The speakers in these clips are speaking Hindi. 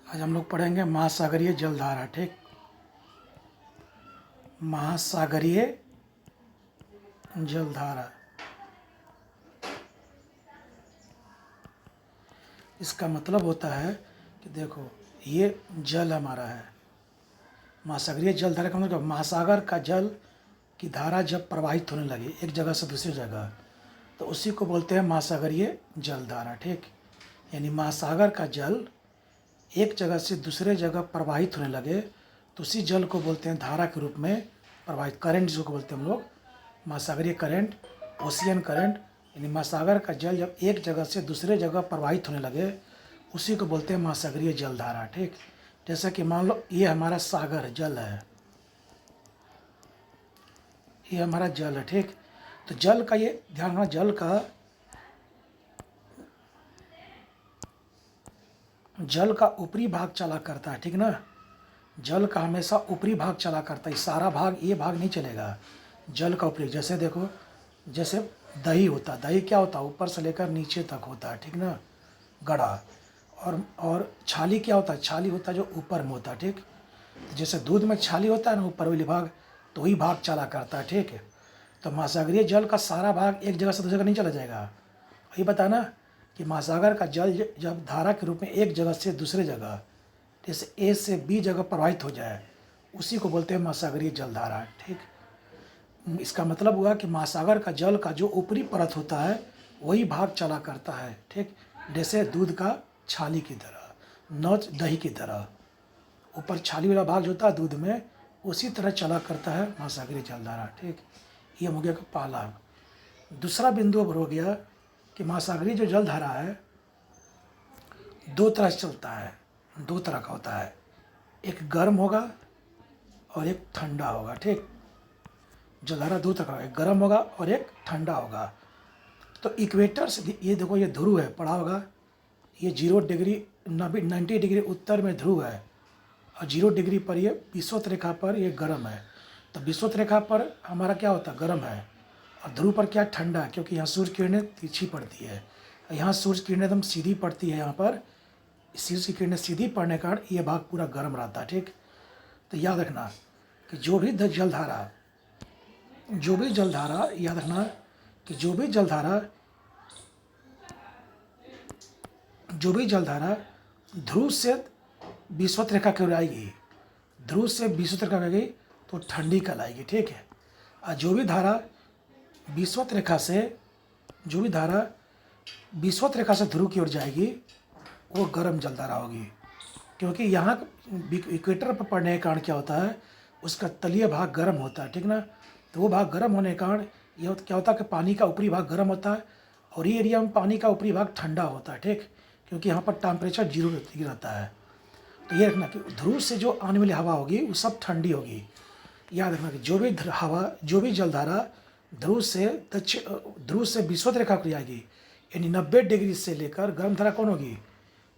आज हम लोग पढ़ेंगे महासागरीय जलधारा। ठीक, महासागरीय जलधारा। इसका मतलब होता है कि देखो ये जल हमारा है। महासागरीय जलधारा का मतलब महासागर का जल की धारा जब प्रवाहित होने लगे एक जगह से दूसरी जगह, तो उसी को बोलते हैं महासागरीय जलधारा। ठीक, यानी महासागर का जल एक जगह से दूसरे जगह प्रवाहित होने लगे तो उसी जल को बोलते हैं धारा के रूप में प्रवाहित, करंट जिसको बोलते हैं हम लोग, महासागरीय करंट, ओशियन करंट। यानी महासागर का जल जब एक जगह से दूसरे जगह प्रवाहित होने लगे उसी को बोलते हैं महासागरीय जलधारा। ठीक, जैसा कि मान लो ये हमारा सागर जल है, ये हमारा जल है। ठीक, तो जल का ये ध्यान रखना, जल का ऊपरी भाग चला करता है। ठीक ना, जल का हमेशा ऊपरी भाग चला करता है, सारा भाग ये भाग नहीं चलेगा। जल का ऊपरी, जैसे देखो, जैसे दही होता है, दही क्या होता है ऊपर से लेकर नीचे तक होता है। ठीक ना, गड़ा। और छाली क्या होता है, छाली होता है जो ऊपर में होता है। ठीक, जैसे दूध में छाली होता है ना ऊपर वाली भाग, तो वही भाग चला करता है। ठीक है, तो महासागरीय जल का सारा भाग एक जगह से दूसरी जगह नहीं चला जाएगा। वही बताना कि महासागर का जल जब धारा के रूप में एक जगह से दूसरे जगह, जैसे ए से बी जगह प्रवाहित हो जाए, उसी को बोलते हैं महासागरीय जलधारा। ठीक, इसका मतलब हुआ कि महासागर का जल का जो ऊपरी परत होता है वही भाग चला करता है। ठीक, जैसे दूध का छाली की तरह, न दही की तरह, ऊपर छाली वाला भाग जो होता है दूध में, उसी तरह चला करता है महासागरीय जलधारा। ठीक, ये हो गया पहला। दूसरा बिंदु अब हो गया कि महासागरीय जो जलधारा है दो तरह से चलता है, दो तरह का होता है, एक गर्म होगा और एक ठंडा होगा। ठीक, जलधारा दो तरह का, एक गर्म होगा और एक ठंडा होगा। तो इक्वेटर से ये देखो, ये ध्रुव है, पढ़ा होगा, ये 0 डिग्री 90 डिग्री उत्तर में ध्रुव है और 0 डिग्री पर ये विषुवत रेखा पर ये गर्म है। तो विषुवत रेखा पर हमारा क्या होता है, गर्म है, और ध्रुव पर क्या, ठंडा है, क्योंकि यहाँ सूर्य किरणें तिरछी पड़ती है, यहाँ सूर्य किरणें एकदम सीधी पड़ती है, यहाँ पर सूर्य की किरणें सीधी पड़ने के कारण ये भाग पूरा गर्म रहता है। ठीक, तो याद रखना कि जो भी जलधारा याद रखना कि जो भी जलधारा ध्रुव से विषुवत रेखा की ओर आएगी, ध्रुव से विषुवत रेखा आएगी तो ठंडी कहलाएगी। ठीक है, और जो भी धारा विषुवत रेखा से ध्रुव की ओर जाएगी वो गर्म जलधारा होगी, क्योंकि यहाँ इक्वेटर पर पड़ने के कारण क्या होता है, उसका तलीय भाग गर्म होता है। ठीक ना, तो वो भाग गर्म होने के कारण यह क्या होता है कि पानी का ऊपरी भाग गर्म होता है और ये एरिया में पानी का ऊपरी भाग ठंडा होता है। ठीक, क्योंकि यहाँ पर टेम्परेचर 0 डिग्री रहता है। तो ये रखना कि ध्रुव से जो आने वाली हवा होगी वो सब ठंडी होगी। याद रखना कि जो भी जलधारा ध्रुव से विषुवत रेखा को आएगी, यानी 90 डिग्री से लेकर, गर्म धारा कौन होगी,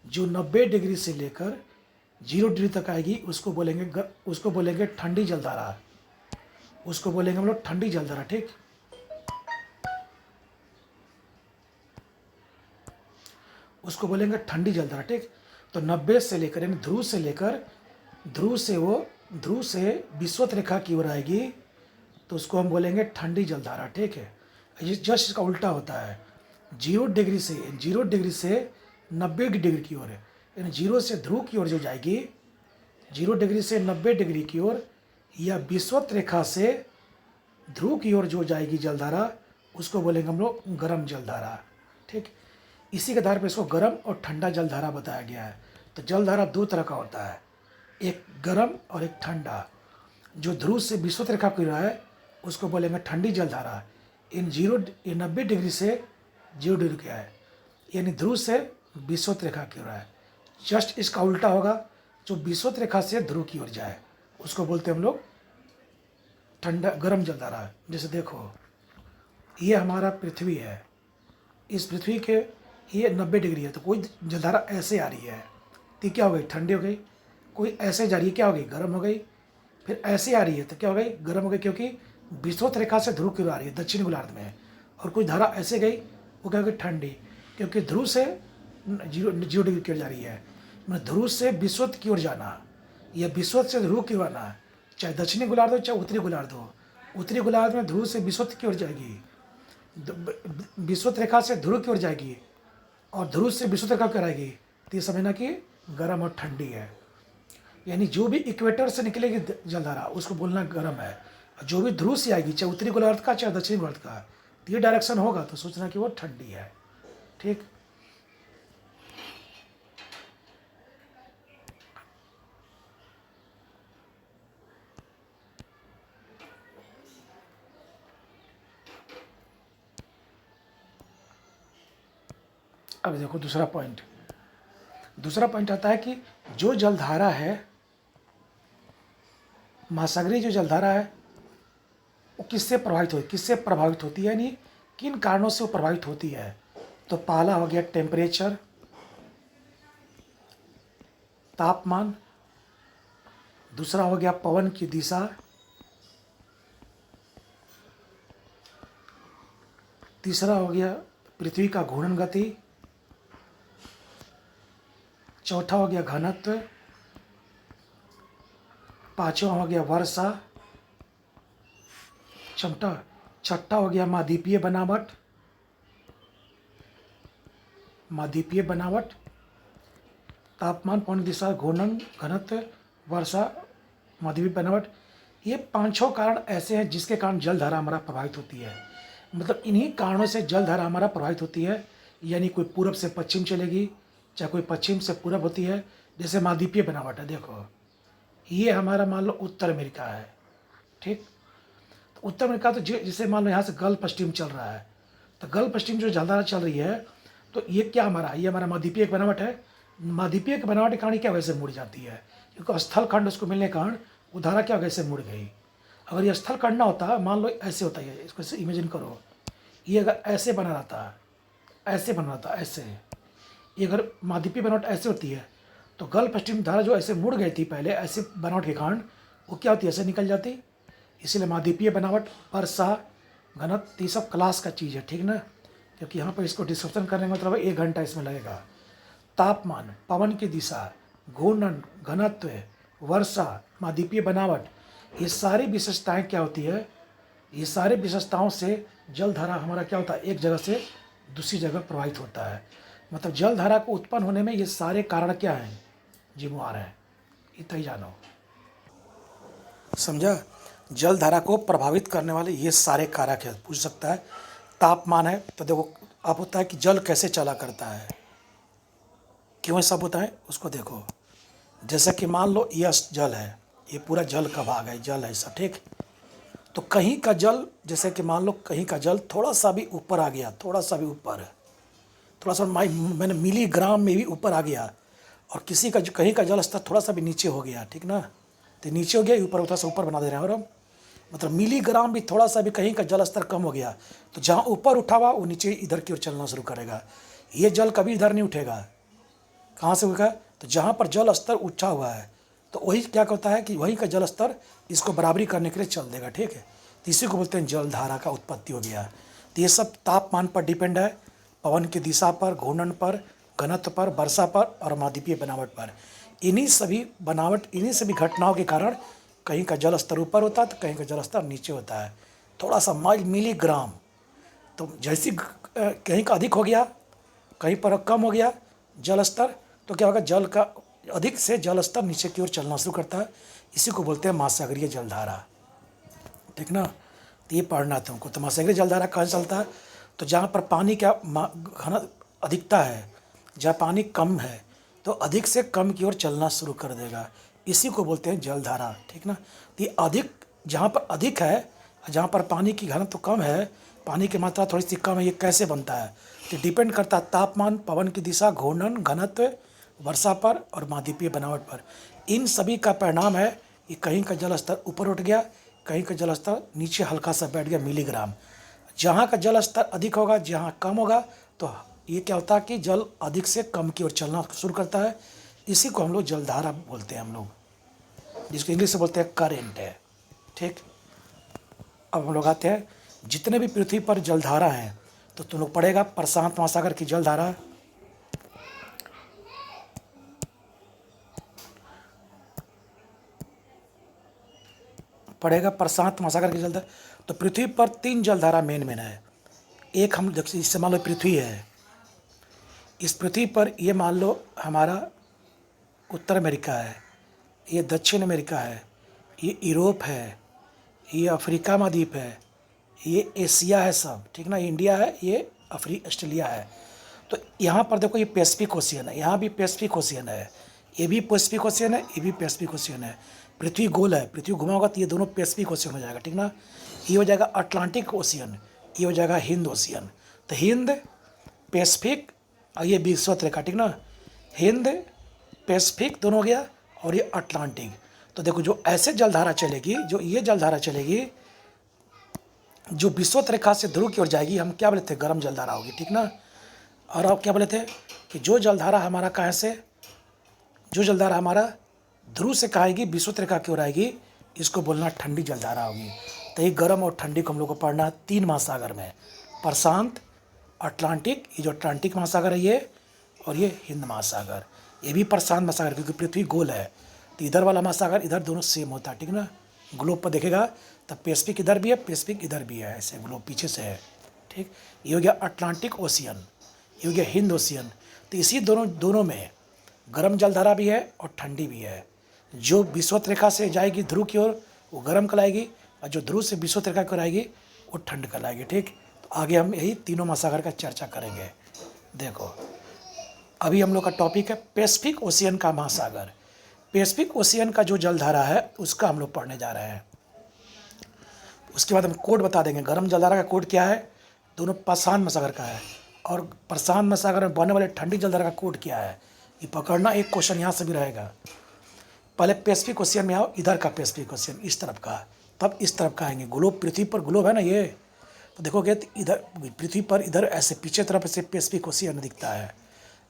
जो 90 डिग्री से लेकर 0 डिग्री तक आएगी उसको बोलेंगे ठंडी जलधारा, उसको बोलेंगे हम लोग ठंडी जलधारा। ठीक, उसको बोलेंगे ठंडी जलधारा। ठीक, तो 90 से लेकर, यानी ध्रुव से विषुवत रेखा की ओर आएगी तो उसको हम बोलेंगे ठंडी जलधारा। ठीक है, ये जस्ट इसका उल्टा होता है, 0 डिग्री से 90 डिग्री की ओर है, यानी 0 से ध्रुव की ओर जो जाएगी, 0 डिग्री से 90 डिग्री की ओर, या विषुवत रेखा से ध्रुव की ओर जो जाएगी जलधारा, उसको बोलेंगे हम लोग गर्म जलधारा। ठीक, इसी के आधार पर इसको गर्म और ठंडा जलधारा बताया गया है। तो जलधारा दो तरह का होता है, एक गर्म और एक ठंडा। जो ध्रुव से विषुवत रेखा की ओर है उसको बोलेंगे ठंडी जलधारा। इन 90 डिग्री से 0 डिग्री क्या है, यानी ध्रुव से विषुवत रेखा की ओर है। जस्ट इसका उल्टा होगा, जो विषुवत रेखा से ध्रुव की ओर जाए उसको बोलते हैं हम लोग ठंडा गर्म जलधारा। जैसे देखो, ये हमारा पृथ्वी है, इस पृथ्वी के ये 90 डिग्री है, तो कोई जलधारा ऐसे आ रही है तो क्या हो गई, ठंडी हो गई। कोई ऐसे जा रही है, क्या हो गई, गर्म हो गई। फिर ऐसे आ रही है तो क्या हो गई, गर्म हो गई, क्योंकि विषुवत रेखा से ध्रुव की ओर आ रही है दक्षिण गोलार्ध में। और कोई धारा ऐसे गई, वो क्या हो गई, ठंडी, क्योंकि ध्रुव से 0 डिग्री की ओर जा रही है। मतलब ध्रुव से विषुवत की ओर जाना या विषुवत से ध्रुव की ओर आना, चाहे दक्षिणी गोलार्ध हो चाहे उत्तरी गोलार्ध हो। उत्तरी गोलार्ध में ध्रुव से विषुवत की ओर जाएगी, विषुवत रेखा से ध्रुव की ओर जाएगी और ध्रुव से विषुवत रेखा की ओर आएगी, तो ये समझना कि गर्म और ठंडी है। यानी जो भी इक्वेटर से निकलेगी जलधारा उसको बोलना गर्म है, जो भी ध्रुव से आएगी चाहे उत्तरी गोलार्ध का चाहे दक्षिणी गोलार्ध का, तो ये डायरेक्शन होगा तो सोचना कि वो ठंडी है। ठीक, अब देखो दूसरा पॉइंट आता है कि जो जलधारा है, महासागरीय जो जलधारा है वो किससे प्रभावित होती है, यानी किन कारणों से वो प्रभावित होती है। तो पहला हो गया टेम्परेचर, तापमान, दूसरा हो गया पवन की दिशा, तीसरा हो गया पृथ्वी का घूर्णन गति, चौथा हो गया घनत्व, पांचवा हो गया वर्षा, छठा हो गया महाद्वीपीय बनावट, तापमान, पवन दिशा, घूर्णन, घनत्व, वर्षा, महाद्वीपीय बनावट। ये पांचों कारण ऐसे हैं जिसके कारण जलधारा हमारा प्रभावित होती है। मतलब इन्हीं कारणों से जलधारा हमारा प्रभावित होती है, यानी कोई पूरब से पश्चिम चलेगी, चाहे कोई पश्चिम से पूरब होती है। जैसे महाद्वीपीय बनावट है, देखो ये हमारा मान लो उत्तर अमेरिका है, ठीक। तो उत्तर अमेरिका तो जैसे मान लो यहाँ से गल्फ स्ट्रीम चल रहा है, तो गल्फ स्ट्रीम जो जलधारा चल रही है, तो ये क्या ये हमारा महाद्वीपीय बनावट है। महाद्वीपीय बनावट के कारण क्या वैसे मुड़ जाती है, क्योंकि स्थल खंड उसको मिलने के कारण वो धारा क्या वैसे मुड़ गई। अगर ये स्थल खंड ना होता, मान लो ऐसे होता है, इसको ऐसे इमेजिन करो, ये अगर ऐसे बना रहता, ऐसे, ये अगर महाद्वीपीय बनावट ऐसे होती है तो गल्फ स्ट्रीम धारा जो ऐसे मुड़ गई थी पहले, ऐसे बनावट के कारण वो क्या होती है, ऐसे निकल जाती। इसीलिए महाद्वीपीय बनावट, वर्षा, घनत्व, ये सब क्लास का चीज़ है, ठीक ना, क्योंकि यहाँ पर इसको डिस्क्रिप्शन करने का मतलब 1 घंटा इसमें लगेगा। तापमान, पवन की दिशा, घूर्णन, घनत्व, वर्षा, महाद्वीपीय बनावट, ये सारी विशेषताएँ क्या होती है, ये सारे विशेषताओं से जलधारा हमारा क्या होता है, एक जगह से दूसरी जगह प्रवाहित होता है। मतलब जलधारा को उत्पन्न होने में ये सारे कारण क्या हैं, जिम्मेवार हैं, इतना ही जानो, समझा। जलधारा को प्रभावित करने वाले ये सारे कारक है। पूछ सकता है तापमान है, तो देखो अब होता है कि जल कैसे चला करता है, क्यों ऐसा होता है उसको देखो। जैसा कि मान लो ये जल है, ये पूरा जल का भाग है, जल है ऐसा, ठीक। तो कहीं का जल, जैसे कि मान लो कहीं का जल थोड़ा सा भी ऊपर आ गया, थोड़ा सा मैंने मिलीग्राम में भी ऊपर आ गया, और किसी का कहीं का जल स्तर थोड़ा सा भी नीचे हो गया, ठीक ना, तो नीचे हो गया, ऊपर थोड़ा सा ऊपर बना दे रहे हैं। और हम मतलब मिलीग्राम भी थोड़ा सा भी कहीं का जल स्तर कम हो गया, तो जहाँ ऊपर उठा हुआ वो नीचे इधर की ओर चलना शुरू करेगा। ये जल कभी इधर नहीं उठेगा, कहाँ से उठेगा, तो जहाँ पर जल स्तर उठा हुआ है, तो वही क्या कहता है कि वहीं का जल स्तर इसको बराबरी करने के लिए चल देगा, ठीक है। तो इसी को बोलते हैं जलधारा का उत्पत्ति हो गया। तो ये सब तापमान पर डिपेंड है, पवन की दिशा पर, घूर्णन पर, घनत्व पर, वर्षा पर और महाद्वीपीय बनावट पर। इन्हीं सभी घटनाओं के कारण कहीं का जल स्तर ऊपर होता है तो कहीं का जल स्तर नीचे होता है, थोड़ा सा मिलीग्राम। तो जैसे कहीं का अधिक हो गया, कहीं पर कम हो गया जल स्तर, तो क्या होगा, जल का अधिक से जल स्तर नीचे की ओर चलना शुरू करता है। इसी को बोलते हैं महासागरीय जलधारा, ठीक ना। तो ये पढ़ना तुमको। तो महासागरीय जलधारा कहाँ चलता है, तो जहाँ पर पानी का घन अधिकता है, जहाँ पानी कम है तो अधिक से कम की ओर चलना शुरू कर देगा, इसी को बोलते हैं जलधारा, ठीक ना। तो ये अधिक, जहाँ पर अधिक है, जहाँ पर पानी की घनत्व तो कम है, पानी की मात्रा थोड़ी सी कम है, ये कैसे बनता है, तो डिपेंड करता है तापमान, पवन की दिशा, घूर्णन, घनत्व, वर्षा पर और महाद्वीपीय बनावट पर। इन सभी का परिणाम है कि कहीं का जल स्तर ऊपर उठ गया, कहीं का जल स्तर नीचे हल्का सा बैठ गया, मिलीग्राम। जहाँ का जल स्तर अधिक होगा, जहाँ कम होगा, तो ये क्या होता है कि जल अधिक से कम की ओर चलना शुरू करता है। इसी को हम लोग जलधारा बोलते हैं, हम लोग जिसको इंग्लिश से बोलते हैं करेंट है, ठीक। अब हम लोग आते हैं, जितने भी पृथ्वी पर जलधारा हैं, तो तुम लोग पढ़ेगा प्रशांत महासागर की जलधारा, पड़ेगा प्रशांत महासागर की जलधारा। तो पृथ्वी पर 3 जलधारा मेन है। एक हम इससे मान लो पृथ्वी है, इस पृथ्वी पर ये मान लो हमारा उत्तर अमेरिका है, ये दक्षिण अमेरिका है, ये यूरोप है, ये अफ्रीका महाद्वीप है, ये एशिया है सब, ठीक ना, इंडिया है, ये ऑस्ट्रेलिया है। तो यहाँ पर देखो ये पैसिफिक ओशियन है, यहाँ भी पैसिफिक ओशियन है, ये भी पैसिफिक ओशियन है, ये भी पैसिफिक ओशियन है। पृथ्वी गोल है, पृथ्वी घुमा होगा तो ये दोनों पैसिफिक ओशियन हो जाएगा, ठीक ना। ये हो जाएगा अटलांटिक ओशियन, ये हो जाएगा हिंद ओशियन। तो हिंद, पैसिफिक और ये विषुवत रेखा, ठीक ना, हिंद पैसिफिक दोनों हो गया और ये अटलांटिक। तो देखो जो ऐसे जलधारा चलेगी, जो ये जलधारा चलेगी जो विषुवत रेखा से ध्रुव की ओर जाएगी, हम क्या बोले थे, गर्म जलधारा होगी, ठीक ना। और अब क्या बोले थे कि जो जलधारा हमारा कहाँ से, जो जलधारा हमारा ध्रुव से कहाँ आएगी, विषुवत रेखा की ओर आएगी, इसको बोलना ठंडी जलधारा होगी। तो ये गर्म और ठंडी को हम लोग को पढ़ना है 3 महासागर में, प्रशांत, अटलांटिक, ये जो अटलांटिक महासागर है ये, और ये हिंद महासागर, ये भी प्रशांत महासागर, क्योंकि पृथ्वी गोल है तो इधर वाला महासागर इधर दोनों सेम होता है, ठीक ना। ग्लोब पर देखेगा तब पैसिफिक इधर भी है, पैसिफिक इधर भी है, ऐसे ग्लोब पीछे से है, ठीक। ये हो गया अटलांटिक ओशियन, ये हो गया हिंद ओशियन। तो इसी दोनों में गर्म जलधारा भी है और ठंडी भी है। जो विषुवत रेखा से जाएगी ध्रुव की ओर वो गर्म कहलाएगी, और जो ध्रुव से विषुवत रेखा की ओर आएगी वो ठंड कहलाएगी, ठीक। तो आगे हम यही तीनों महासागर का चर्चा करेंगे। देखो अभी हम लोग का टॉपिक है पैसिफिक ओशियन का महासागर। पैसिफिक ओशियन का जो जलधारा है उसका हम लोग पढ़ने जा रहे हैं। उसके बाद हम कोड बता देंगे, गर्म जलधारा का कोड क्या है, दोनों प्रशांत महासागर का है, और प्रशांत महासागर में बनने वाले ठंडी जलधारा का कोड क्या है, ये पकड़ना। एक क्वेश्चन यहाँ से भी रहेगा। पहले पैसिफिक ओशियन में आओ, इधर का पैसिफिक ओशियन इस तरफ का, तब इस तरफ का आएंगे। ग्लोब पृथ्वी पर ग्लोब है ना ये, तो देखोगे तो इधर पृथ्वी पर इधर ऐसे पीछे तरफ से पैसिफिक ओशियन दिखता है,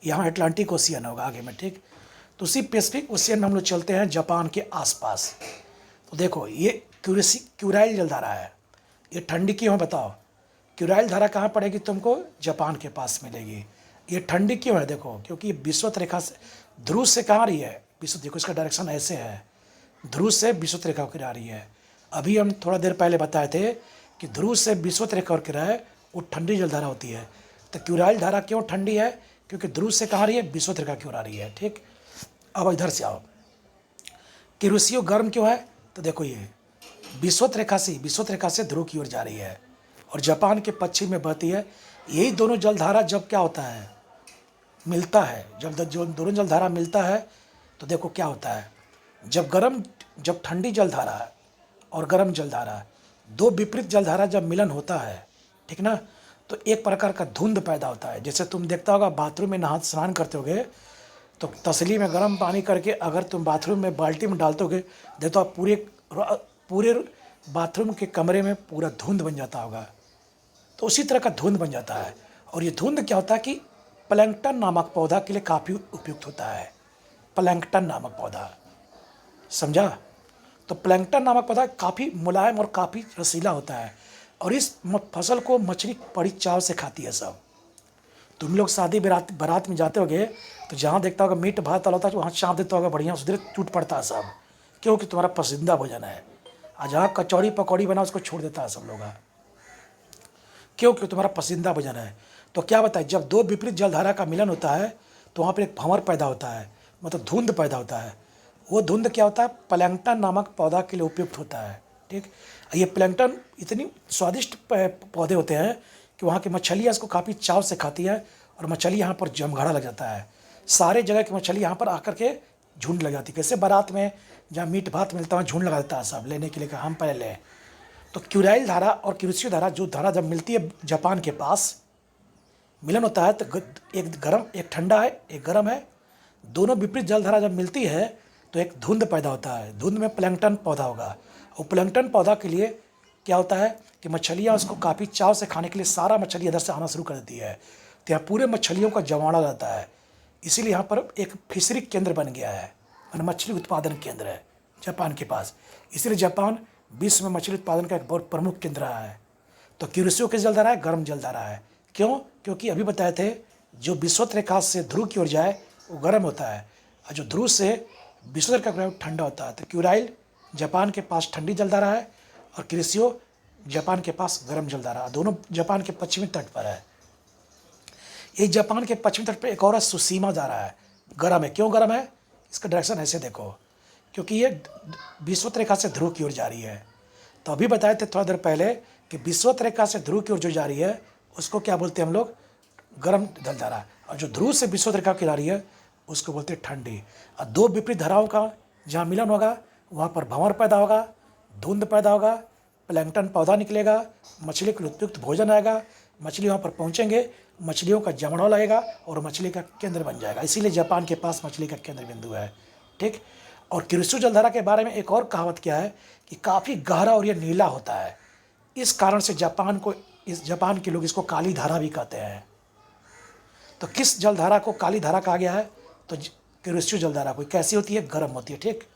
यहाँ अटलांटिक ओशियन होगा आगे में, ठीक। तो उसी पैसिफिक ओशियन में हम लोग चलते हैं जापान के आसपास। तो देखो ये क्यूराइल जलधारा है, ये ठंडी क्यों है बताओ। क्यूराइल धारा कहाँ पड़ेगी तुमको, जापान के पास मिलेगी। ये ठंडी क्यों है देखो, क्योंकि विषुवत रेखा से ध्रुव से कहाँ रही है, विषुवत, देखो इसका डायरेक्शन ऐसे है, ध्रुव से विषुवत रेखा की आ रही है। अभी हम थोड़ा देर पहले बताए थे कि ध्रुव से विषुवत रेखा की है वो ठंडी जलधारा होती है। तो क्यूराइल धारा क्यों ठंडी है, क्योंकि ध्रुव से कहाँ रही है, विषुवत रेखा की ओर आ रही है, ठीक। अब इधर से आओ, क्यूरेशियो गर्म क्यों है, तो देखो ये विषुवत रेखा से ध्रुव की ओर जा रही है और जापान के पश्चिम में बहती है। यही दोनों जलधारा जब क्या होता है, मिलता है, जब जो दोनों जलधारा मिलता है तो देखो क्या होता है, जब ठंडी जलधारा और गर्म जलधारा, दो विपरीत जलधारा जब मिलन होता है, ठीक ना, तो एक प्रकार का धुंध पैदा होता है। जैसे तुम देखता होगा बाथरूम में नहा स्नान करते होगे तो तसली में गर्म पानी करके अगर तुम बाथरूम में बाल्टी में डालते देखो आप पूरे बाथरूम के कमरे में पूरा धुंध बन जाता होगा। तो उसी तरह का धुंध बन जाता है। और ये धुंध क्या होता है कि प्लैंकटन नामक पौधा के लिए काफ़ी उपयुक्त होता है। प्लैंकटन नामक पौधा, समझा। तो प्लैंकटन नामक पौधा काफ़ी मुलायम और काफ़ी रसीला होता है और इस फसल को मछली बड़ी चाव से खाती है सब। तुम लोग शादी बारात में जाते होगे तो जहाँ देखता होगा मीट भात वाला होता है वहाँ चाँप देता होगा बढ़िया, उधर टूट पड़ता है सब, क्योंकि तुम्हारा पसंदीदा भोजन है। और जहाँ कचौड़ी पकौड़ी बना उसको छोड़ देता है सब लोग, क्योंकि तुम्हारा पसंदीदा भोजन है। तो क्या बताए, जब दो विपरीत जलधारा का मिलन होता है तो वहाँ पर एक भंवर पैदा होता है, मतलब धुंध पैदा होता है। वो धुंध क्या होता है, प्लैंकटन नामक पौधा के लिए उपयुक्त होता है, ठीक। ये प्लैंकटन इतनी स्वादिष्ट पौधे होते हैं कि वहाँ की मछलियाँ इसको काफ़ी चाव से खाती है और मछली यहाँ पर जमघड़ा लग जाता है। सारे जगह की मछली यहाँ पर आकर के झुंड लग जाती है। कैसे बारात में जहाँ मीट भात मिलता है झुंड लगा देता है सब लेने के लिए, हम पहले लें। तो क्यूराइल धारा और क्यूरेशियो धारा, जो धारा जब मिलती है जापान के पास मिलन होता है तो एक ठंडा है एक गर्म है, दोनों विपरीत जलधारा जब मिलती है तो एक धुंध पैदा होता है। धुंध में प्लैंकटन पौधा होगा और प्लैंकटन पौधा के लिए क्या होता है कि मछलियाँ उसको काफ़ी चाव से खाने के लिए सारा मछली इधर से आना शुरू कर देती है। तो यहाँ पूरे मछलियों का जमावड़ा रहता है, इसीलिए यहाँ पर एक फिशरी केंद्र बन गया है, और मछली उत्पादन केंद्र है जापान के पास। इसलिए जापान विश्व में मछली उत्पादन का एक बहुत प्रमुख केंद्र रहा है। तो क्यूरेशियो किस जलधारा है, गर्म जलधारा है। क्यों, क्योंकि अभी बताए थे जो विषुवत रेखा से ध्रुव की ओर जाए वो गर्म होता है और जो ध्रुव से विषुवत रेखा ठंडा होता है। तो क्यूराइल जापान के पास ठंडी जलधारा है और कुरुशु जापान के पास गर्म जलधारा, दोनों जापान के पश्चिमी तट पर है। ये जापान के पश्चिमी तट पर एक और सुसीमा धारा है, गर्म है। क्यों गर्म है? इसका डायरेक्शन ऐसे देखो, क्योंकि ये विषुवत रेखा से ध्रुव की ओर जा रही है। तो अभी बताए थे थोड़ा देर पहले कि विषुवत रेखा से ध्रुव की ओर जो जा रही है उसको क्या बोलते हैं हम लोग? गर्म जलधारा। और जो ध्रुव से विषुवत रेखा की जा रही है उसको बोलते हैं ठंडी। और दो विपरीत धाराओं का जहाँ मिलन होगा वहाँ पर भंवर पैदा होगा, धुंध पैदा होगा, प्लैंकटन पौधा निकलेगा, मछली को उपयुक्त भोजन आएगा, मछली वहाँ पर पहुँचेंगे, मछलियों का जमणौ लगेगा और मछली का केंद्र बन जाएगा। इसीलिए जापान के पास मछली का केंद्र बिंदु है। ठीक। और कुरुशु जलधारा के बारे में एक और कहावत क्या है कि काफ़ी गहरा और ये नीला होता है। इस कारण से जापान के लोग इसको काली धारा भी कहते हैं। तो किस जलधारा को काली धारा कहा गया है? तो कुरुशु जलधारा को। कैसी होती है? गर्म होती है। ठीक।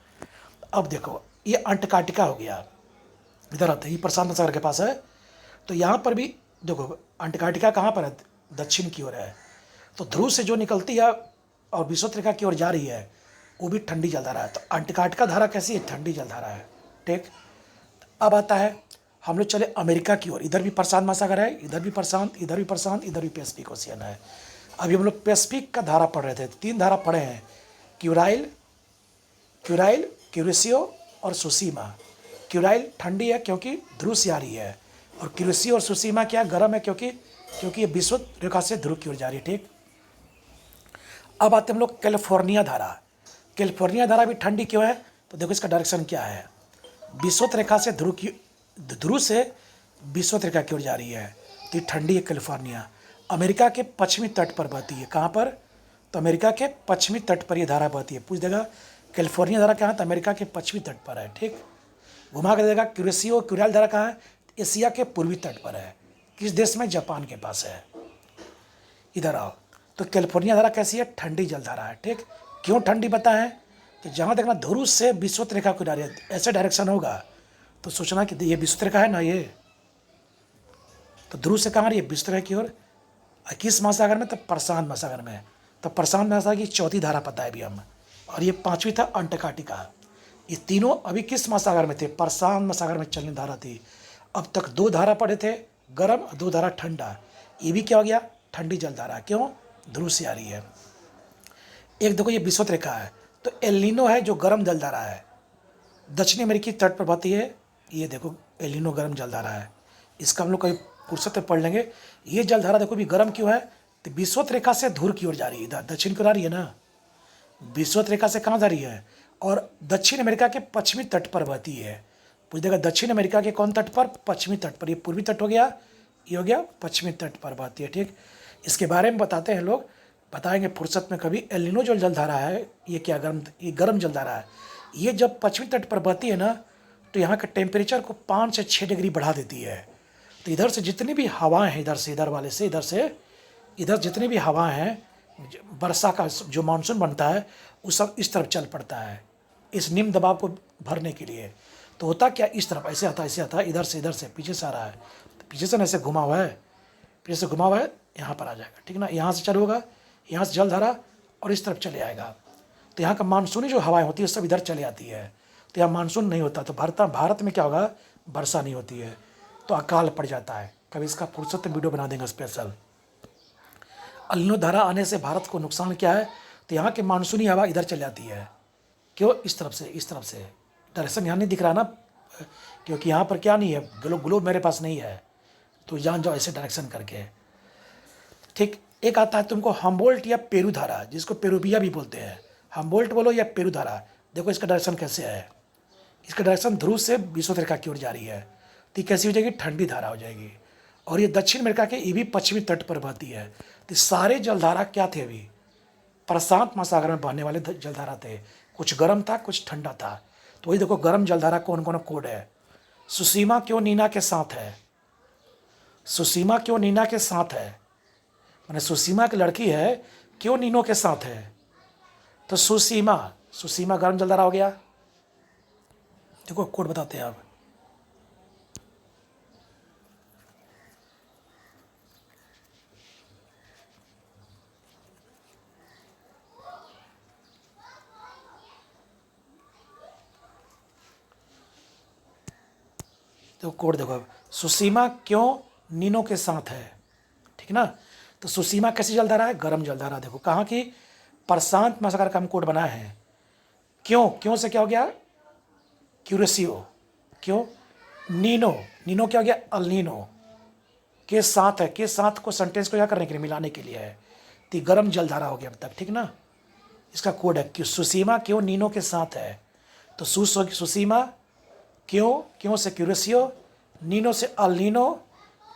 अब देखो, ये अंटार्कटिका हो गया, इधर आते ही प्रशांत सागर के पास है। तो यहाँ पर भी देखो, अंटार्कटिका कहाँ पर है? दक्षिण की ओर है। तो ध्रुव से जो निकलती है और विषुवत रेखा की ओर जा रही है वो भी ठंडी जलधारा है। तो अंटार्कटिका धारा कैसी है? ठंडी जलधारा है। ठीक। अब आता है, हम लोग चले अमेरिका की ओर। इधर भी प्रशांत महासागर है, इधर भी प्रशांत, इधर भी प्रशांत, इधर भी पैसिफिक ओशियन है। अभी हम लोग पैसिफिक का धारा पढ़ रहे थे। 3 धारा पढ़े हैं, क्यूराइल, कुरुशु और सुसीमा। क्यूराइल ठंडी है क्योंकि ध्रुव से आ रही है, और कुरुशु और सुसीमा क्या गर्म है क्योंकि ये विषुवत रेखा से ध्रुव की ओर जा रही है। ठीक। अब आते हम लोग कैलिफोर्निया धारा। कैलिफोर्निया धारा भी ठंडी क्यों है? तो देखो इसका डायरेक्शन क्या है, विषुवत रेखा से ध्रुव से विषुवत रेखा की ओर जा रही है। तो ये ठंडी है कैलिफोर्निया। अमेरिका के पश्चिमी तट पर बहती है। कहाँ पर? तो अमेरिका के पश्चिमी तट पर ये धारा बहती है। पूछ देगा कैलिफोर्निया धारा कहाँ है? तो अमेरिका के पश्चिमी तट पर है। ठीक। घुमा कर देगा कुरुशु और क्यूराइल धारा कहाँ है? एशिया के पूर्वी तट पर है। किस देश में? जापान के पास है। इधर आओ, तो कैलिफोर्निया धारा कैसी है? ठंडी जलधारा है। ठीक। क्यों ठंडी? पता है कि जहाँ देखना ध्रुव से विषुवत रेखा को जा रही है, ऐसे डायरेक्शन होगा तो सोचना कि ये विषुवत रेखा है ना, ये तो ध्रुव से कहाँ रही है? विषुवत रेखा की ओर। किस महासागर में? तो प्रशांत महासागर में। तो प्रशांत महासागर की चौथी धारा पता है अभी हम, और ये 5वीं था अंटार्कटिका। ये तीनों अभी किस महासागर में थे? प्रशांत महासागर में चलने धारा थी। अब तक 2 धारा पढ़े थे, गर्म, और 2 धारा ठंडा। ये भी क्या हो गया? ठंडी जलधारा। क्यों? ध्रुव से आ रही है। एक देखो, ये विषुवत रेखा है, तो एल नीनो है जो गर्म जलधारा है, दक्षिणी अमेरिकी तट पर बहती है। ये देखो एल नीनो गर्म जलधारा है, इसका हम लोग कभी फुर्सत में पढ़ लेंगे। ये जलधारा देखो भी गर्म क्यों है? तो विषुवत रेखा से ध्रुव की ओर जा रही है, इधर दक्षिण की ओर आ रही है ना। विषुवत रेखा से कहाँ जा रही है? और दक्षिण अमेरिका के पश्चिमी तट पर बहती है। पूछ देगा दक्षिण अमेरिका के कौन तट पर? पश्चिमी तट पर। ये पूर्वी तट हो गया, ये हो गया पश्चिमी तट पर बहती है। ठीक। इसके बारे में बताते हैं लोग, बताएंगे फुर्सत में कभी। एल नीनो जो जलधारा है ये क्या ये गर्म जलधारा है। ये जब पश्चिमी तट पर बहती है ना तो यहाँ के टेम्परेचर को 5 से 6 डिग्री बढ़ा देती है। तो इधर से जितनी भी हवाएं हैं, इधर से, इधर वाले से, इधर जितनी भी हवाएं हैं, वर्षा का जो मानसून बनता है वो सब इस तरफ चल पड़ता है, इस निम्न दबाव को भरने के लिए। तो होता क्या? इस तरफ ऐसे आता है, ऐसे आता है, इधर से पीछे से आ रहा है, तो पीछे से ना ऐसे घुमा हुआ है, पीछे से घुमा हुआ है, यहाँ पर आ जाएगा। ठीक ना। यहाँ से चालू होगा, यहाँ से जलधारा, और इस तरफ चले आएगा। तो यहाँ का मानसूनी जो हवाएं होती है सब इधर चले आती है। तो यहाँ मानसून नहीं होता, तो भारत में क्या होगा? वर्षा नहीं होती है, तो अकाल पड़ जाता है। कभी इसका फुर्सत में वीडियो बना देंगे स्पेशल। एल नीनो धारा आने से भारत को नुकसान क्या है? तो यहाँ की मानसूनी हवा इधर चली आती है। क्यों? इस तरफ से। डायरेक्शन यहाँ नहीं दिख रहा ना, क्योंकि यहाँ पर क्या नहीं है, ग्लोब मेरे पास नहीं है, तो जान जाओ ऐसे डायरेक्शन करके। ठीक। एक आता है तुमको हम्बोल्ट या पेरू धारा, जिसको पेरूविया भी बोलते हैं। हम्बोल्ट बोलो या पेरू धारा। देखो इसका डायरेक्शन कैसे है, इसका डायरेक्शन ध्रुव से विषुवत रेखा की ओर जा रही है। तो कैसी हो जाएगी? ठंडी धारा हो जाएगी। और ये दक्षिण अमेरिका के ये भी पश्चिमी तट पर बहती है। तो सारे जलधारा क्या थे? अभी प्रशांत महासागर में बहने वाले जलधारा थे। कुछ गर्म था, कुछ ठंडा था। तो वही देखो गर्म जलधारा कौन कौन कोड है। सुसीमा क्यों नीना के साथ है? सुसीमा क्यों नीना के साथ है? मैंने सुसीमा की लड़की है, क्यों नीनो के साथ है? तो सुसीमा गर्म जलधारा हो गया। देखो कोड बताते हैं अब। तो कोड देखो अब, सुसीमा क्यों नीनो के साथ है, ठीक ना। तो सुसीमा कैसी जलधारा है, गर्म जलधारा। देखो कहाँ की, प्रशांत महासागर का हम कोड बनाए हैं। क्यों, क्यों से क्या हो गया, क्यूरेसियो, क्यों, नीनो, नीनो क्या हो गया, अल्नीनो, के साथ है, के साथ को सेंटेंस को क्या करने के लिए, मिलाने के लिए है, तो गर्म जलधारा हो गया अब तक, ठीक ना। इसका कोड है कि सुसीमा क्यों नीनो के साथ है, तो सुसीमा क्यों, क्यों से क्यूरेसियो, नीनो से अल्नीनो,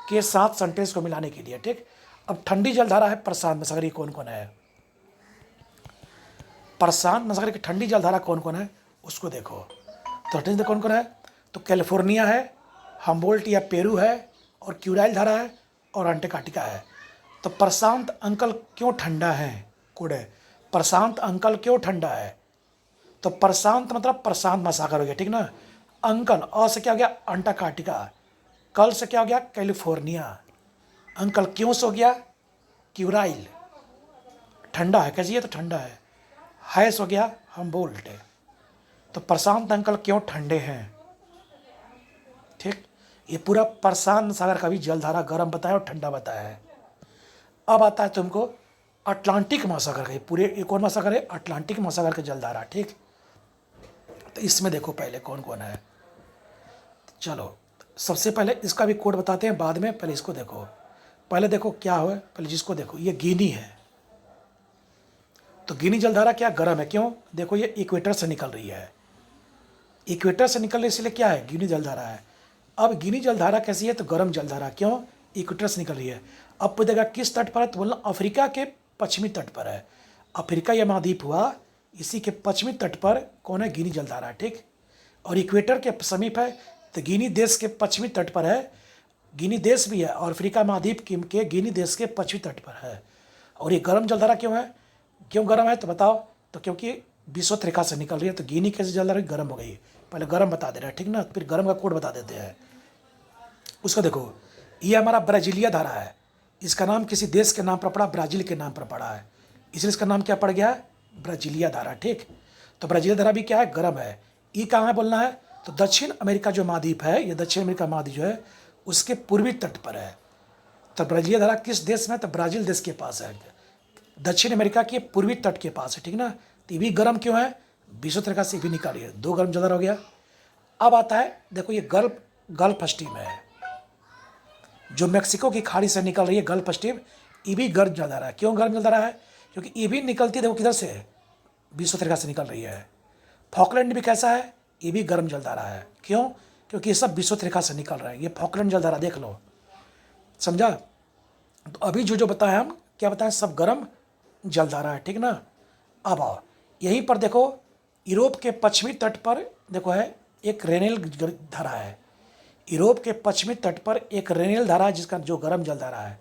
के साथ सेंटेंस को मिलाने के लिए, ठीक। अब ठंडी जलधारा है प्रशांत महासागर, ये कौन कौन है, प्रशांत महासागर की ठंडी जलधारा कौन कौन है उसको देखो। तो ठंडी कौन कौन है, तो कैलिफोर्निया है, हम्बोल्ट या पेरू है, और क्यूराइल धारा है, और अंटार्कटिका है। तो प्रशांत अंकल क्यों ठंडा है, कोड है प्रशांत अंकल क्यों ठंडा है। तो प्रशांत मतलब प्रशांत महासागर हो गया, ठीक ना। अंकल, अ से क्या हो गया, अंटार्कटिका, कल से क्या हो गया, कैलिफोर्निया, अंकल क्यों से हो गया, क्यूराइल, ठंडा है, कैसी है, तो ठंडा है से हो गया, हम्बोल्ट है। तो प्रशांत अंकल क्यों ठंडे हैं, ठीक। ये पूरा प्रशांत सागर का भी जलधारा गर्म बताया और ठंडा बताया है। अब आता है तुमको अटलांटिक महासागर का, पूरे ये कौन महासागर है, अटलांटिक महासागर का जलधारा, ठीक। तो इसमें देखो पहले कौन कौन है, चलो सबसे पहले इसका भी कोड बताते हैं बाद में, पहले इसको देखो। पहले देखो क्या हो, पहले जिसको देखो, ये गिनी है। तो गिनी जलधारा क्या गर्म है, क्यों, देखो ये इक्वेटर से निकल रही है, इक्वेटर से निकल रही इसलिए क्या है, गिनी जलधारा है। अब गिनी जलधारा कैसी है, तो गर्म जलधारा, क्यों, इक्वेटर से निकल रही है। अब पूछेगा किस तट पर है, तो बोलना अफ्रीका के पश्चिमी तट पर है। अफ्रीका यह महाद्वीप हुआ, इसी के पश्चिमी तट पर कौन है, गिनी जलधारा, ठीक। और इक्वेटर के समीप है, तो गिनी देश के पश्चिमी तट पर है, गिनी देश भी है, और अफ्रीका महाद्वीप के गिनी देश के पश्चिमी तट पर है। और ये गर्म जलधारा क्यों है, क्यों गर्म है, तो बताओ, तो क्योंकि विषुवत रेखा से निकल रही है। तो गिनी कैसे जलधारा गर्म हो गई, पहले गर्म बता दे रहा है, ठीक ना। फिर गर्म का कोड बता देते हैं। उसका देखो, ये हमारा ब्राजीलिया धारा है, इसका नाम किसी देश के नाम पर पड़ा, ब्राज़ील के नाम पर पड़ा है, इसलिए इसका नाम क्या पड़ गया, ब्राजीलिया धारा, ठीक। तो ब्राजीलिया धारा भी क्या है, गर्म है। ये कहाँ है बोलना है, तो दक्षिण अमेरिका जो महाद्वीप है, ये दक्षिण अमेरिका महाद्वीप जो है उसके पूर्वी तट पर है। तो ब्राजीलिया धारा किस देश में, तो ब्राज़ील देश के पास है, दक्षिण अमेरिका के पूर्वी तट के पास है, ठीक ना। तो ये भी गर्म क्यों है, विषुवत रेखा से भी निकाली है, दो गर्म जलधारा हो गया। अब आता है देखो, ये गल्फ स्ट्रीम है, जो मेक्सिको की खाड़ी से निकल रही है, गल्फ स्ट्रीम, ये भी गर्म जलधारा है। क्यों गर्म जलधारा है, क्योंकि ये भी निकलती है, देखो किधर से, विषुवत रेखा से निकल रही है। फॉकलैंड भी कैसा है, ये भी गर्म जलधारा है, क्यों, क्योंकि ये सब विषुवत रेखा से निकल रहे हैं। ये फॉकलैंड जलधारा देख लो, समझा। तो अभी जो जो बताया हम क्या बताएं, सब गर्म जलधारा है, ठीक ना। अब आओ यहीं पर देखो, यूरोप के पश्चिमी तट पर देखो है एक रेनेल धारा है, यूरोप के पश्चिमी तट पर एक रेनेल धारा है, जिसका जो गर्म जलधारा है,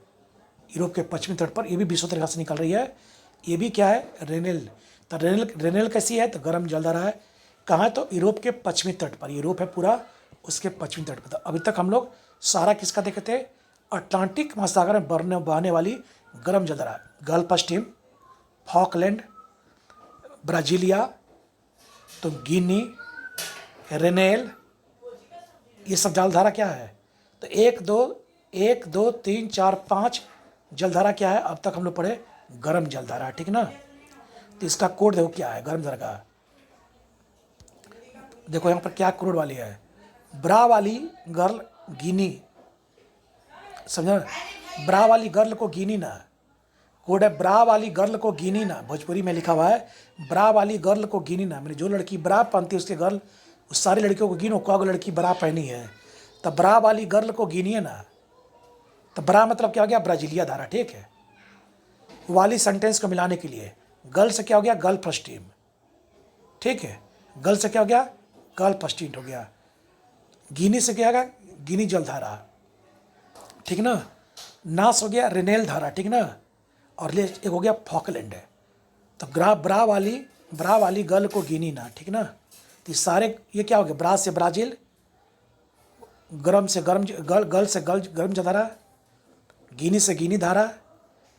यूरोप के पश्चिमी तट पर, ये भी विषुवत रेखा से निकल रही है, ये भी क्या है, रेनेल। तो रेनेल कैसी है, तो गर्म जलधारा है। कहाँ है, तो यूरोप के पश्चिमी तट पर, यूरोप है पूरा, उसके पश्चिमी तट पर। तो अभी तक हम लोग सारा किसका देखे थे, अटलांटिक महासागर में बहने वाली गर्म जलधारा, गल्फ स्ट्रीम, फॉकलैंड, ब्राजीलिया, तो गिनी, रेनेल, ये सब जलधारा क्या है, तो एक दो तीन चार पाँच जलधारा क्या है, अब तक हम लोग पढ़े गर्म जलधारा, ठीक ना। तो इसका कोड देखो क्या है, गर्म जलधारा का देखो, यहाँ पर क्या कोड वाली है, ब्रा वाली गर्ल गिनी, समझा, ब्रा वाली गर्ल को गिनी ना, कोड है ब्रा वाली गर्ल को गिनी ना, भोजपुरी में लिखा हुआ है, ब्रा वाली गर्ल को गिनी ना, मैंने जो लड़की ब्रा पहनती है उसके गर्ल, उस सारी लड़कियों को गिनो, कौन लड़की ब्रा पहनी है, तो ब्रा वाली गर्ल को गिनिए ना। तो ब्रा मतलब क्या हो गया, ब्राजीलिया धारा, ठीक है। वाली सेंटेंस को मिलाने के लिए, गर्ल से क्या हो गया, गल्फ स्ट्रीम, ठीक है, गर्ल से क्या हो गया, गल्फ स्ट्रीम हो गया। गिनी से क्या होगा, गिनी जलधारा, ठीक ना। नास हो गया रेनेल धारा, ठीक ना। और ले एक हो गया फॉकलैंड है। तो ब्रा वाली गर्ल को गिनी ना, ठीक ना। तो सारे ये क्या हो गया, ब्रा से ब्राज़ील, गर्म से गर्म गर्ल से गर्म जलधारा, गिनी से गिनी धारा,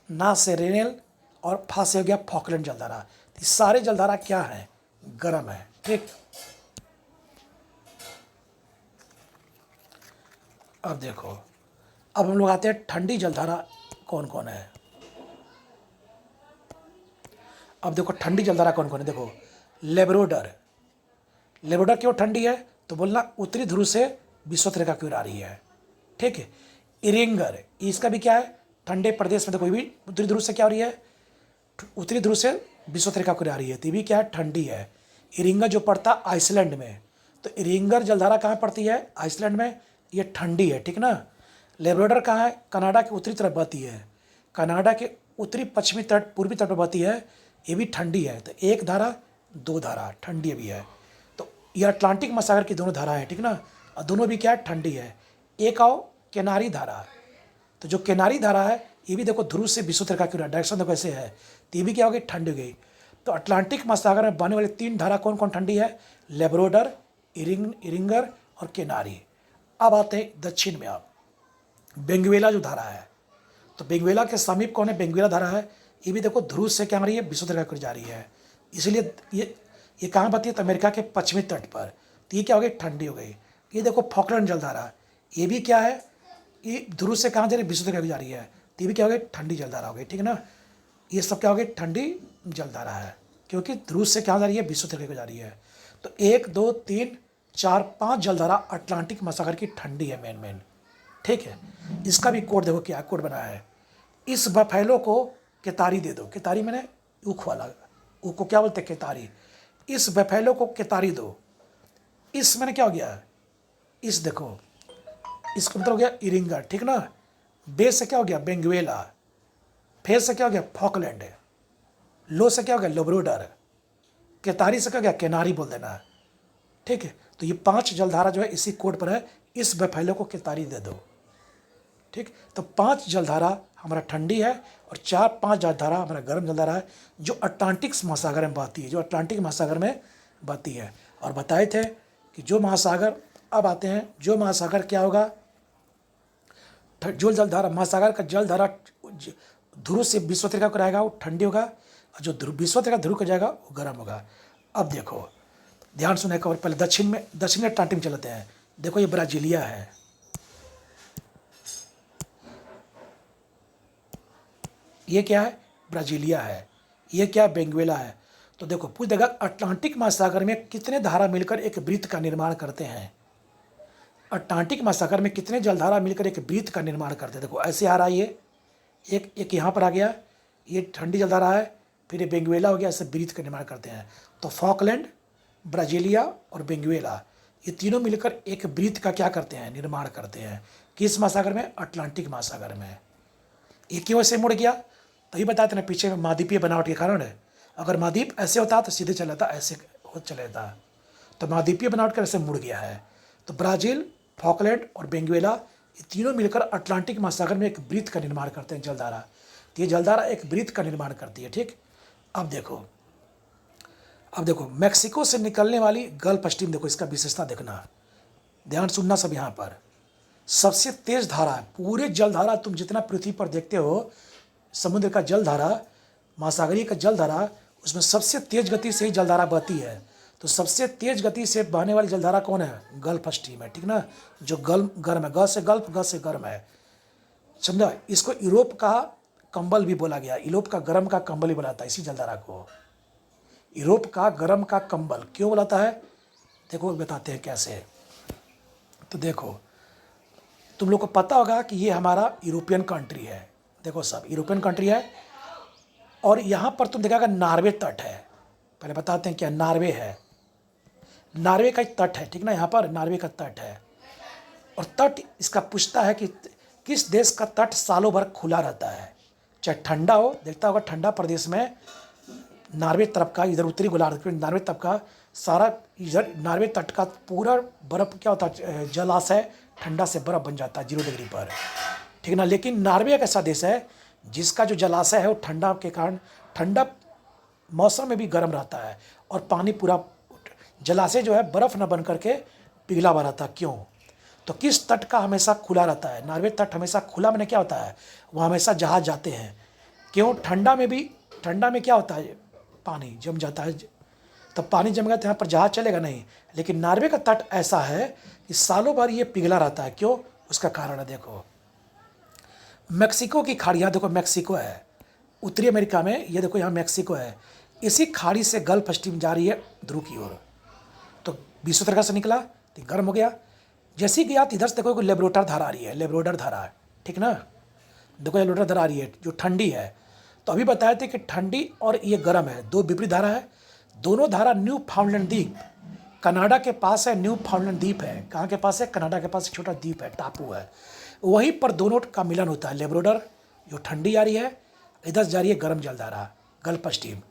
ना से रेनेल, और फा से हो गया फॉकलैंड जलधारा। तो सारे जलधारा क्या है, गर्म है, ठीक। अब देखो, अब हम लोग आते हैं ठंडी जलधारा कौन कौन है। अब देखो ठंडी जलधारा कौन कौन है। देखो लेब्रोडर, लेब्रोडर क्यों ठंडी है तो बोलना उत्तरी ध्रुव से विषुवत रेखा की ओर आ रही है, ठीक है। इरिंगर, इसका भी क्या है, ठंडे प्रदेश में, देखो ये भी उत्तरी ध्रुव से क्या हो रही है, उत्तरी ध्रुव से विषुवत रेखा की ओर आ रही है, तो ये भी क्या है, ठंडी है। इरिंगर जो पड़ता है आइसलैंड में, तो इरिंगर जलधारा कहाँ पड़ती है, आइसलैंड में, ये ठंडी है, ठीक ना। लेब्रोडर कहाँ है, कनाडा के उत्तरी तरफ बहती है, कनाडा के उत्तरी पश्चिमी तट पूर्वी तट पर बहती है, ये भी ठंडी है। तो एक धारा दो धारा ठंडी भी है। तो ये अटलांटिक महासागर की दोनों धारा है, ठीक ना, और दोनों भी क्या है, ठंडी है। एक आओ किनारी धारा, तो जो किनारी धारा है ये भी देखो ध्रुव से विषुवत रेखा की डायरेक्शन देखो ऐसे है, तो ये भी क्या हो गई, ठंडी हो गई। तो अटलांटिक महासागर में बहने वाली तीन धारा कौन कौन ठंडी है, लेब्रोडर, इरिंगर और किनारी। अब आते हैं दक्षिण में, आप बेंगुएला जो धारा है, तो बेंगुएला के समीप कौन है, बेंगुएला धारा है, ये भी देखो ध्रुव से क्या आ रही है, विषुवत रेखा की जा रही है, इसलिए ये कहाँ बहती है, तो अमेरिका के पश्चिमी तट पर, तो ये क्या हो गई, ठंडी हो गई। ये देखो फॉकलैंड जलधारा, ये भी क्या है, ये ध्रुव से कहाँ जा रही है, विषुवत रेखा की जा रही है, तो ये भी क्या हो गई, ठंडी जलधारा हो गई, ठीक है ना। ये सब क्या हो गई, ठंडी जलधारा है, क्योंकि ध्रुव से कहाँ जा रही है, विषुवत रेखा की जा रही है। तो 1 2 3 4 5 जलधारा अटलांटिक महासागर की ठंडी है मेन, ठीक है। इसका भी कोड देखो क्या कोड बना है, इस बफेलो को केतारी दे दो, केतारी मैंने ऊख वाला, ऊख को क्या बोलते हैं, केतारी, इस बफेलो को केतारी दो। इस मैंने क्या हो गया, इस देखो, इसका मतलब हो गया इरिंगर, ठीक ना। बे से क्या हो गया, बेंगुएला, फेर से क्या हो गया, फॉकलैंड, लो से क्या हो गया, लेब्रोडर, केतारी से क्या हो गया, केनारी बोल देना, ठीक है। तो ये 5 जलधारा जो है इसी कोड पर है, इस बफेलो को केतारी दे दो, ठीक। तो 5 जलधारा हमारा ठंडी है और 4-5 जलधारा हमारा गर्म जलधारा है, जो अटलांटिक महासागर में बहती है, जो अटलांटिक महासागर में बहती है। और बताए थे कि जो महासागर, अब आते हैं जो महासागर क्या होगा, जो जलधारा महासागर का जलधारा ध्रुव से विषुवत रेखा को रहेगा वो ठंडी होगा, और जो विषुवत रेखा ध्रुव को जाएगा वो गर्म होगा। अब देखो ध्यान सुने और पहले दक्षिण अटलांटिक में चलते हैं। देखो ये ब्राजीलिया है, ये क्या है, ब्राजीलिया है, ये क्या, बेंगुएला है। तो देखो पूछ देगा अटलांटिक महासागर में कितने धारा मिलकर एक वृत्त का निर्माण करते हैं, अटलांटिक महासागर में कितने जलधारा मिलकर एक वृत्त का निर्माण करते हैं। देखो ऐसे आ रहा है, ये एक यहाँ पर आ गया, ये ठंडी जलधारा है, फिर ये बेंगुएला हो गया, ऐसे वृत्त का निर्माण करते हैं। तो फॉकलैंड, ब्राजीलिया और बेंगुएला, ये तीनों मिलकर एक वृत्त का क्या करते हैं, निर्माण करते हैं। किस महासागर में, अटलांटिक महासागर में। ये क्यों ऐसे मुड़ गया, तभी बताते ना, पीछे में महाद्वीपीय बनावट के कारण है। अगर महाद्वीप ऐसे होता तो सीधे चला था, ऐसे चले जाता, तो महाद्वीपीय बनावट कर ऐसे मुड़ गया है। तो ब्राज़ील, फॉकलैंड और बेंगुएला ये तीनों मिलकर अटलांटिक महासागर में एक वृत्त का निर्माण करते हैं, जलधारा। तो ये जलधारा एक वृत्त का निर्माण करती है, ठीक। अब देखो मैक्सिको से निकलने वाली गल्फ स्ट्रीम, देखो इसका विशेषता देखना, ध्यान सुनना सब। यहाँ पर सबसे तेज धारा है, पूरे जलधारा तुम जितना पृथ्वी पर देखते हो, समुद्र का जलधारा, महासागरीय का जलधारा, उसमें सबसे तेज गति से ही जलधारा बहती है। तो सबसे तेज गति से बहने वाली जलधारा कौन है, गल्फ स्ट्रीम है, ठीक ना, जो गर्म है, ग से गल्फ, ग से गर्म है, समझा। इसको यूरोप का कंबल भी बोला गया, यूरोप का गर्म का कंबल ही बोलाता है इसी जलधारा को, यूरोप का गर्म का कंबल क्यों बोलाता है, देखो बताते हैं कैसे। तो देखो तुम लोग को पता होगा कि ये हमारा यूरोपियन कंट्री है, देखो सब यूरोपियन कंट्री है, और यहाँ पर तुम देखा नॉर्वे तट है। पहले बताते हैं क्या नॉर्वे है, नॉर्वे का एक तट है, ठीक ना, यहाँ पर नॉर्वे का तट है। और तट इसका पूछता है कि किस देश का तट सालों भर खुला रहता है, चाहे ठंडा हो, देखता होगा ठंडा प्रदेश में नॉर्वे तरफ का, इधर उत्तरी गोलार्ध में नॉर्वे तरफ का सारा, इधर नॉर्वे तट का पूरा बर्फ क्या होता है, जलाशय ठंडा से बर्फ बन जाता है 0 डिग्री पर, ठीक ना। लेकिन नॉर्वे एक ऐसा देश है जिसका जो जलाशय है वो ठंडा के कारण ठंडा मौसम में भी गर्म रहता है, और पानी पूरा जलाशय जो है बर्फ़ न बन करके पिघला हुआ रहता है। क्यों, तो किस तट का हमेशा खुला रहता है, नॉर्वे तट हमेशा खुला, मैंने क्या होता है, वहाँ हमेशा जहाज जाते हैं। क्यों, ठंडा में क्या होता है, पानी जम जाता है, तो पानी जम गया तो यहाँ पर जहाज चलेगा नहीं। लेकिन नॉर्वे का तट ऐसा है कि सालों भर ये पिघला रहता है, क्यों, उसका कारण है देखो, मैक्सिको की खाड़ी, यहाँ देखो मैक्सिको है उत्तरी अमेरिका में, ये देखो यहाँ मैक्सिको है, इसी खाड़ी से गल्फ स्ट्रीम जा रही है ध्रुव की ओर। तो विश्वतरेखा से निकला तो गर्म हो गया, जैसे ही गया तो इधर से देखो लेब्रोटर धारा आ रही है, लेब्रोडर धारा है, ठीक ना, देखो लेब्रोडर धारा आ रही है जो ठंडी है। तो अभी बताए थे कि ठंडी और ये गर्म है, दो विपरीत धारा है। दोनों धारा न्यू फाउंडलैंड द्वीप, कनाडा के पास है, न्यू फाउंडलैंड द्वीप है, कहाँ के पास है, कनाडा के पास एक छोटा द्वीप है, टापू है, वहीं पर दोनों का मिलन होता है। लेब्रोडर जो ठंडी आ रही है, इधर जा रही है गर्म जलधारा गल्फ स्ट्रीम,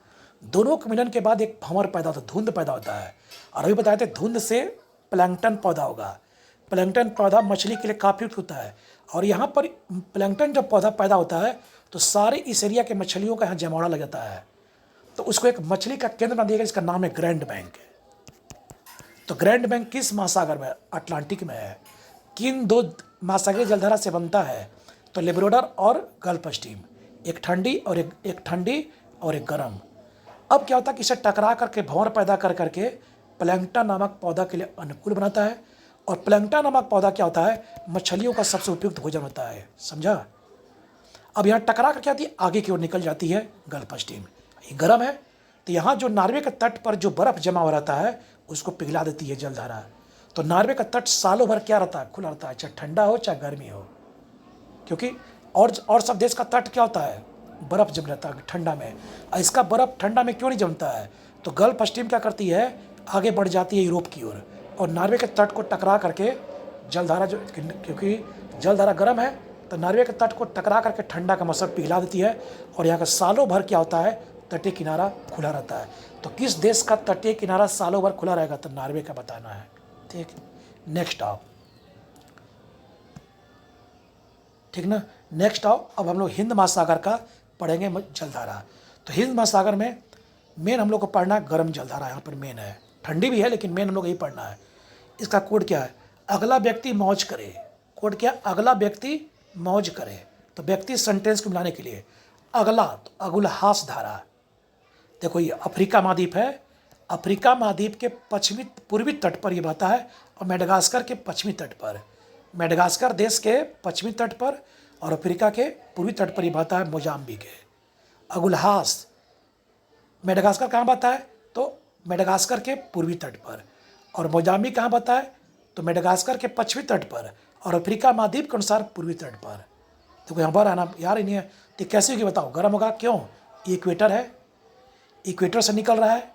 दोनों के मिलन के बाद एक भंवर पैदा होता है, धुंध पैदा होता है। और अभी बताए थे धुंध से प्लैंकटन पौधा होगा, प्लैंकटन पौधा मछली के लिए काफ़ी उपयुक्त होता है। और यहाँ पर प्लैंकटन जब पौधा पैदा होता है तो सारे इस एरिया के मछलियों का यहाँ जमावड़ा लग जाता है, तो उसको एक मछली का केंद्र बना दिया गया, इसका नाम है ग्रैंड बैंक। तो ग्रैंड बैंक किस महासागर में, अटलांटिक में है। किन दो महासागरीय जलधारा से बनता है, तो लेब्रोडर और गल्फ स्ट्रीम, एक ठंडी और एक ठंडी और एक गर्म। अब क्या होता है कि इसे टकरा करके भंवर पैदा कर करके प्लैंकटन नामक पौधा के लिए अनुकूल बनाता है। और प्लैंकटन नामक पौधा क्या होता है, मछलियों का सबसे उपयुक्त भोजन होता है, समझा। अब यहाँ टकरा कर क्या होती है, आगे की ओर निकल जाती है गल्फ स्ट्रीम, ये गर्म है, तो यहाँ जो नॉर्वे के तट पर जो बर्फ़ जमा हो रहता है उसको पिघला देती है जलधारा। तो नॉर्वे का तट सालों भर क्या रहता है, खुला रहता है, चाहे ठंडा हो चाहे गर्मी हो, क्योंकि और सब देश का तट क्या होता है, बर्फ़ जम रहता है ठंडा में। इसका बर्फ़ ठंडा में क्यों नहीं जमता है, तो गल्फ स्ट्रीम क्या करती है, आगे बढ़ जाती है यूरोप की ओर, और नॉर्वे के तट को टकरा करके जलधारा जो, क्योंकि जलधारा गर्म है तो नॉर्वे के तट को टकरा करके ठंडा का मौसम पिघला देती है, और यहाँ का सालों भर क्या होता है, तटीय किनारा खुला रहता है। तो किस देश का तटीय किनारा सालों भर खुला रहेगा, तो नॉर्वे का बताना है, ठीक। नेक्स्ट आओ, ठीक ना, नेक्स्ट आओ, अब हम लोग हिंद महासागर का पढ़ेंगे जलधारा। तो हिंद महासागर में मेन हम लोग को पढ़ना है गर्म जलधारा, यहाँ पर मेन है, ठंडी भी है लेकिन मेन हम लोग यही पढ़ना है। इसका कोड क्या है, अगला व्यक्ति मौज करे, कोड क्या, अगला व्यक्ति मौज करे। तो व्यक्ति सेंटेंस को मिलाने के लिए अगला, तो अगुलहास धारा, देखो ये अफ्रीका महाद्वीप है, अफ्रीका महाद्वीप के पश्चिमी पूर्वी तट पर ये बहता है, और मेडागास्कर के पश्चिमी तट पर, मेडागास्कर देश के पश्चिमी तट पर और अफ्रीका के पूर्वी तट पर ये बहता है, मोजाम्बिक है। अगुलहास मेडागास्कर कहाँ बहता है, तो मेडागास्कर के पूर्वी तट पर, और मोजाम्बिक कहाँ बहता है, तो मेडागास्कर के पश्चिमी तट पर, और अफ्रीका महाद्वीप के अनुसार पूर्वी तट पर। देखो यहाँ पर आना यार ही नहीं है, तो कैसे होगी बताओ, गर्म होगा क्यों, इक्वेटर है, इक्वेटर से निकल रहा है,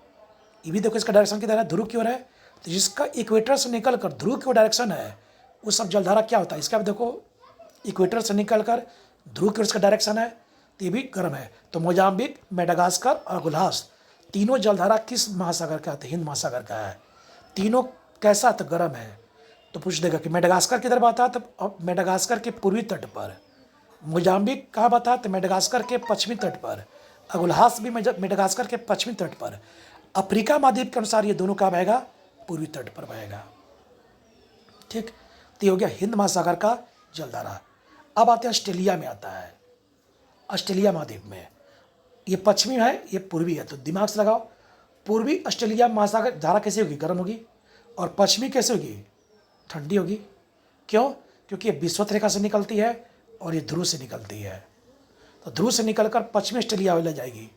ये भी देखो इसका डायरेक्शन किधर है, ध्रुव की ओर है। तो जिसका इक्वेटर से निकल कर ध्रुव की ओर डायरेक्शन है, वो सब जलधारा क्या होता है, इसका भी देखो इक्वेटर से निकल कर ध्रुव की ओर इसका डायरेक्शन है, तो ये भी गर्म है। तो मोजाम्बिक, मेडागास्कर और गुलहास तीनों जलधारा किस महासागर का है, हिंद महासागर का है। तीनों कैसा, तो गर्म है। तो पूछ देगा कि मेडागास्कर किधर बहता है, तो मेडागास्कर के पूर्वी तट पर। मोजाम्बिक कहाँ बहता है, तो मेडागास्कर के पश्चिमी तट पर। अगुलहास भी मेडागास्कर के पश्चिमी तट पर। अफ्रीका महाद्वीप के अनुसार ये दोनों कहाँ बहेगा, पूर्वी तट पर बहेगा, ठीक। तो ये हो गया हिंद महासागर का जलधारा। अब आते हैं ऑस्ट्रेलिया में आता है, ऑस्ट्रेलिया महाद्वीप में, ये पश्चिमी है ये पूर्वी है, तो दिमाग से लगाओ, पूर्वी ऑस्ट्रेलिया महासागर धारा कैसे होगी, गर्म होगी, और पश्चिमी कैसे होगी, ठंडी होगी। क्यों, क्योंकि ये विषुवत रेखा से निकलती है और ये ध्रुव से निकलती है। तो ध्रुव से निकलकर पश्चिमी ऑस्ट्रेलिया ले जाएगी।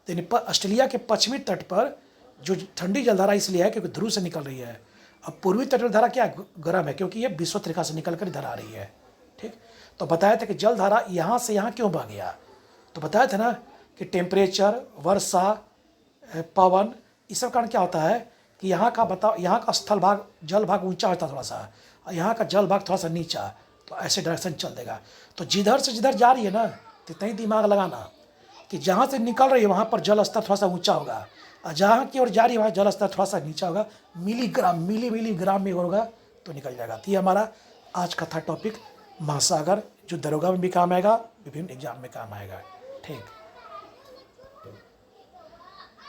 तो ऑस्ट्रेलिया के पश्चिमी तट पर जो ठंडी जलधारा इसलिए है क्योंकि ध्रुव से निकल रही है। अब पूर्वी तट धारा क्या है, गर्म है, क्योंकि ये विषुवत रेखा से निकल कर इधर आ रही है, ठीक। तो बताया था कि जलधारा यहाँ से यहाँ क्यों बह गया, तो बताया था ना कि टेम्परेचर, वर्षा, पवन, इस सब कारण क्या होता है कि यहाँ का बताओ, यहाँ का स्थल भाग, जल भाग ऊंचा होता है थोड़ा सा, और यहाँ का जल भाग थोड़ा सा नीचा, तो ऐसे डायरेक्शन चल देगा। तो जिधर से जिधर जा रही है ना, तो इतना ही दिमाग लगाना कि जहाँ से निकल रही है वहाँ पर जल स्तर थोड़ा सा ऊंचा होगा, और जहाँ की ओर जा रही है वहाँ जल स्तर थोड़ा सा नीचा होगा, मिलीग्राम में होगा तो निकल जाएगा। तो ये हमारा आज का था टॉपिक महासागर, जो दरोगा में भी काम आएगा, विभिन्न एग्जाम में काम आएगा, ठीक।